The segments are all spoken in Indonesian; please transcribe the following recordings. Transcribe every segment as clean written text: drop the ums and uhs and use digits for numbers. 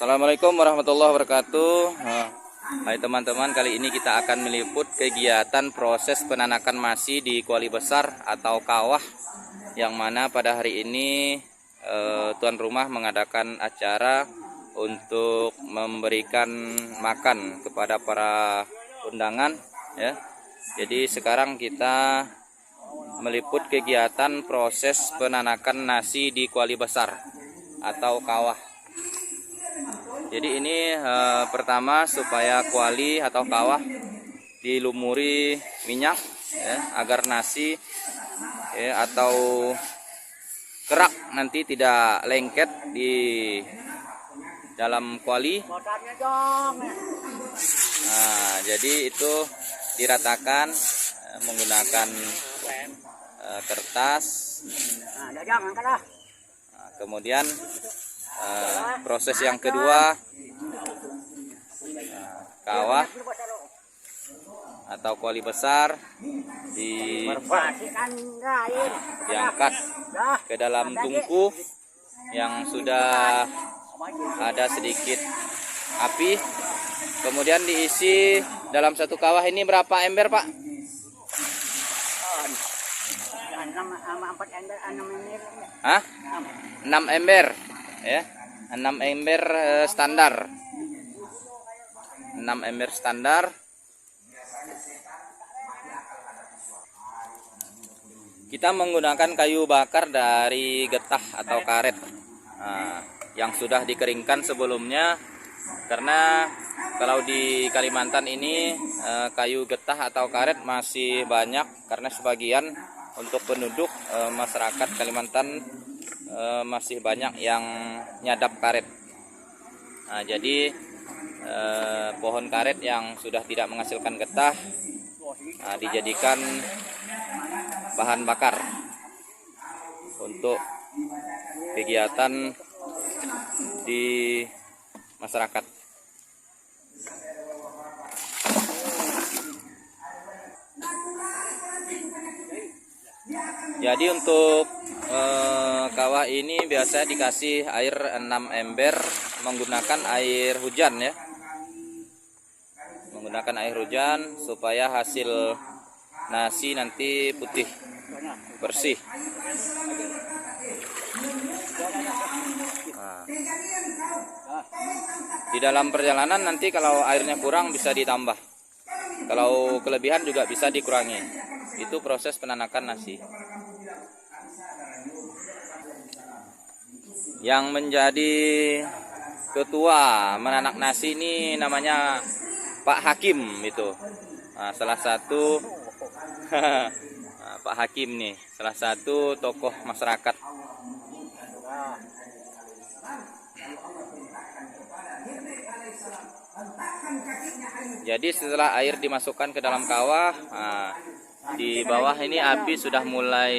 Assalamualaikum warahmatullahi wabarakatuh. Hai teman-teman, kali ini kita akan meliput kegiatan proses penanakan masi di kuali besar atau kawah, yang mana pada hari ini tuan rumah mengadakan acara untuk memberikan makan kepada para undangan ya. Jadi sekarang kita meliput kegiatan proses penanakan nasi di kuali besar atau kawah. Jadi ini pertama supaya kuali atau kawah dilumuri minyak ya, agar nasi ya, atau kerak nanti tidak lengket di dalam kuali. Nah, jadi itu diratakan menggunakan kertas. Nah, kemudian proses yang kedua, kawah atau kuali besar diangkat ke dalam tungku yang sudah ada sedikit api, kemudian diisi dalam satu kawah. Ini berapa ember, Pak? 6 ember ya, 6 ember standar. 6 ember standar. Kita menggunakan kayu bakar dari getah atau karet yang sudah dikeringkan sebelumnya, karena kalau di Kalimantan ini kayu getah atau karet masih banyak, karena sebagian untuk penduduk masyarakat Kalimantan masih banyak yang nyadap karet. Nah, jadi pohon karet yang sudah tidak menghasilkan getah dijadikan bahan bakar untuk kegiatan di masyarakat. Jadi untuk kawah ini biasa dikasih air 6 ember menggunakan air hujan ya. Menggunakan air hujan supaya hasil nasi nanti putih, bersih. Nah, di dalam perjalanan nanti kalau airnya kurang bisa ditambah. Kalau kelebihan juga bisa dikurangi. Itu proses penanakan nasi. Yang menjadi ketua menanak nasi ini namanya Pak Hakim itu. Nah, salah satu Pak Hakim nih, salah satu tokoh masyarakat. Jadi setelah air dimasukkan ke dalam kawah, di bawah ini api sudah mulai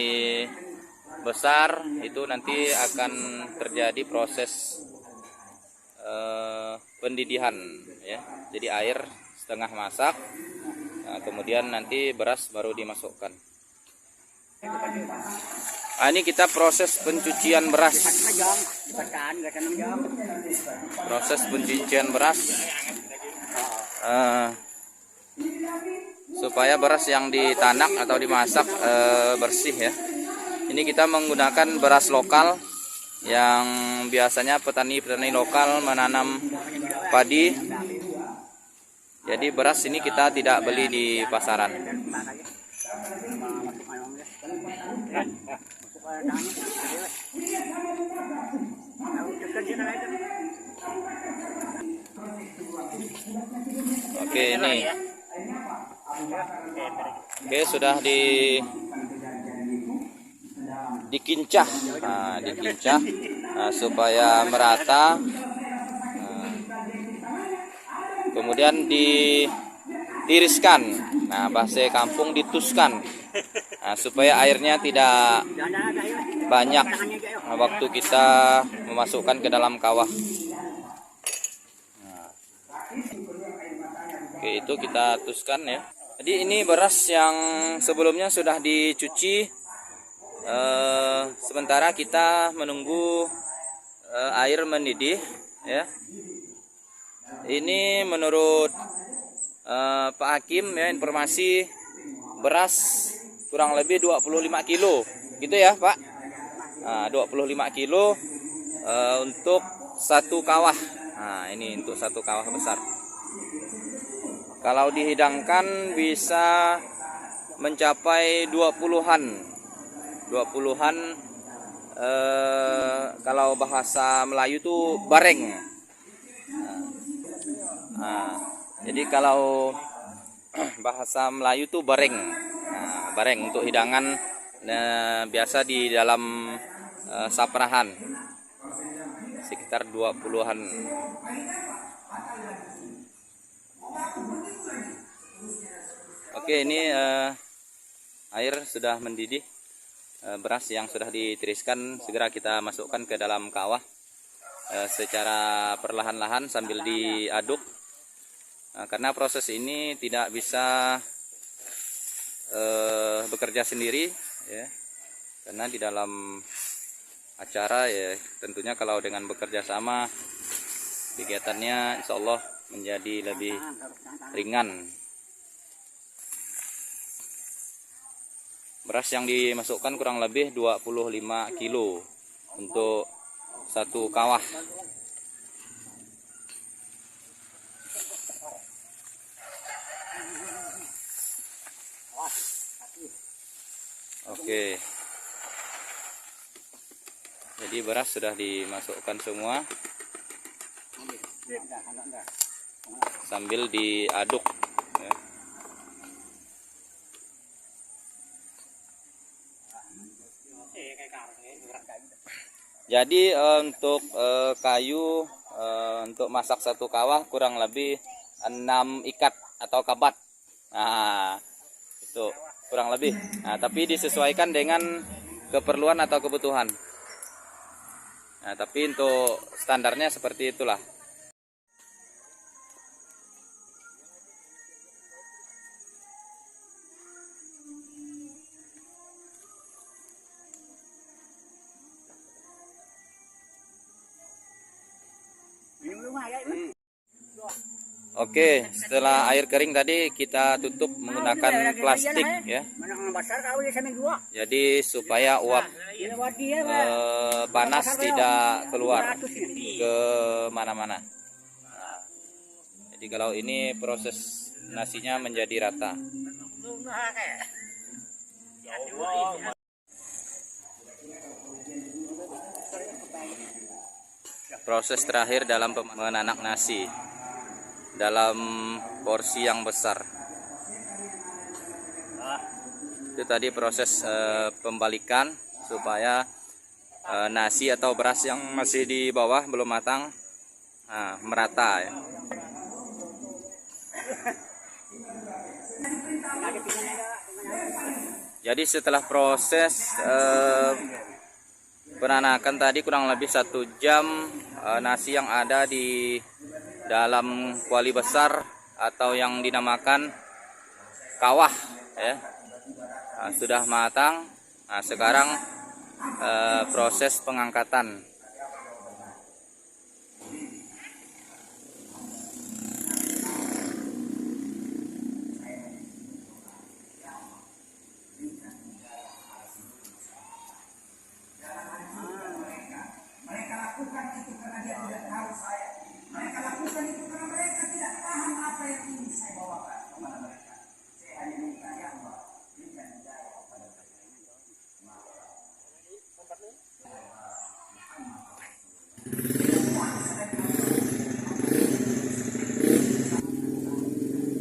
besar, itu nanti akan terjadi proses pendidihan ya. Jadi air setengah masak, kemudian nanti beras baru dimasukkan. Ini kita proses pencucian beras. Proses pencucian beras supaya beras yang ditanak atau dimasak bersih ya. Ini kita menggunakan beras lokal yang biasanya petani-petani lokal menanam padi. Jadi beras ini kita tidak beli di pasaran. Oke, ini. Oke, sudah dikincah. Dikincah supaya merata. Kemudian ditiriskan. Nah, bahasa kampung dituskan. Supaya airnya tidak banyak waktu kita memasukkan ke dalam kawah. Oke, itu kita tuskan ya. Jadi ini beras yang sebelumnya sudah dicuci. Sementara kita menunggu air mendidih ya. Ini menurut Pak Hakim ya, informasi beras kurang lebih 25 kilo gitu ya Pak. Nah, 25 kilo untuk satu kawah. Nah, ini untuk satu kawah besar. Kalau dihidangkan bisa mencapai 20-an. 20-an kalau bahasa Melayu tuh bareng. Nah, jadi kalau bahasa Melayu tuh bareng. Nah, bareng untuk hidangan biasa di dalam saprahan sekitar 20-an. Oke, ini air sudah mendidih. Beras yang sudah ditiriskan segera kita masukkan ke dalam kawah secara perlahan-lahan sambil diaduk. Karena proses ini tidak bisa bekerja sendiri ya, karena di dalam acara ya tentunya kalau dengan bekerja sama kegiatannya insya Allah menjadi lebih ringan. Beras yang dimasukkan kurang lebih 25 kilo untuk satu kawah. Oke. Jadi beras sudah dimasukkan semua sambil diaduk ya. Jadi untuk kayu untuk masak satu kawah kurang lebih 6 ikat atau kabat. Nah, itu kurang lebih. Nah, tapi disesuaikan dengan keperluan atau kebutuhan. Nah, tapi untuk standarnya seperti itulah. Oke, setelah air kering tadi kita tutup menggunakan plastik ya. Jadi supaya uap panas tidak keluar ke mana-mana. Nah, jadi kalau ini proses nasinya menjadi rata. Proses terakhir dalam menanak nasi dalam porsi yang besar. Itu tadi proses pembalikan supaya nasi atau beras yang masih di bawah belum matang merata ya. Jadi setelah proses penanakan tadi kurang lebih 1 jam, nasi yang ada di dalam kuali besar atau yang dinamakan kawah ya sudah matang. Nah, sekarang proses pengangkatan.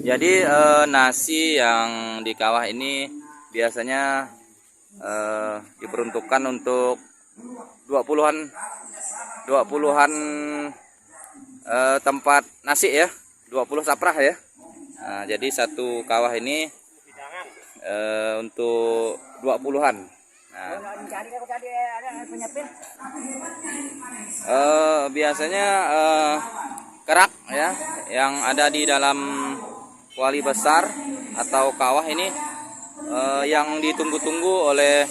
Jadi nasi yang di kawah ini biasanya diperuntukkan untuk 20-an tempat nasi ya, 20 saprah ya. Nah, jadi satu kawah ini untuk 20-an. Nah, biasanya kerak ya yang ada di dalam kuali besar atau kawah ini yang ditunggu-tunggu oleh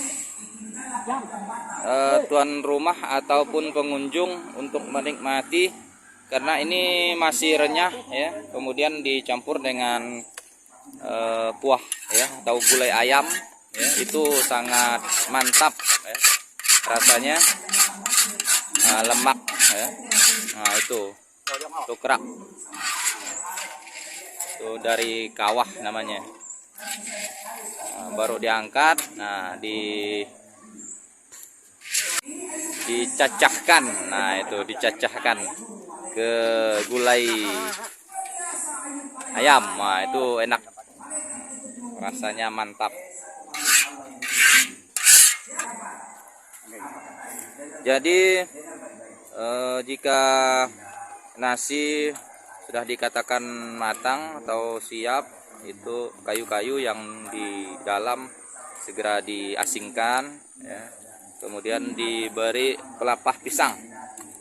tuan rumah ataupun pengunjung untuk menikmati karena ini masih renyah ya, kemudian dicampur dengan kuah ya atau gulai ayam ya, itu sangat mantap ya. Rasanya lemak ya. Nah itu kerak itu dari kawah namanya. Nah, baru diangkat, nah dicacahkan, nah itu dicacahkan ke gulai ayam. Nah itu enak, rasanya mantap. Jadi jika nasi sudah dikatakan matang atau siap, itu kayu-kayu yang di dalam segera diasingkan ya. Kemudian diberi pelepah pisang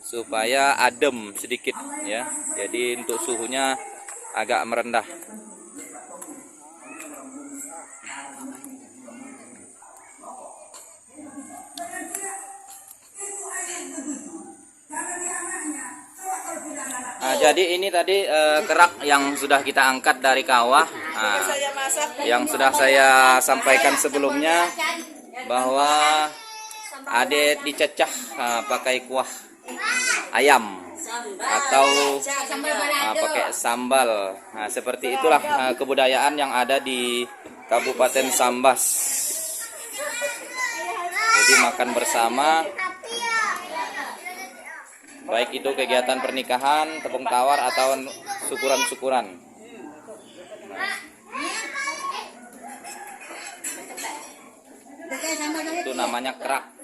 supaya adem sedikit ya. Jadi untuk suhunya agak merendah. Nah, jadi ini tadi kerak yang sudah kita angkat dari kawah. Nah, yang sudah saya sampaikan sebelumnya bahwa Ade dicecah pakai kuah ayam atau pakai sambal. Nah, seperti itulah kebudayaan yang ada di Kabupaten Sambas. Jadi makan bersama, baik itu kegiatan pernikahan, tepung tawar atau syukuran-syukuran. Itu namanya kerak.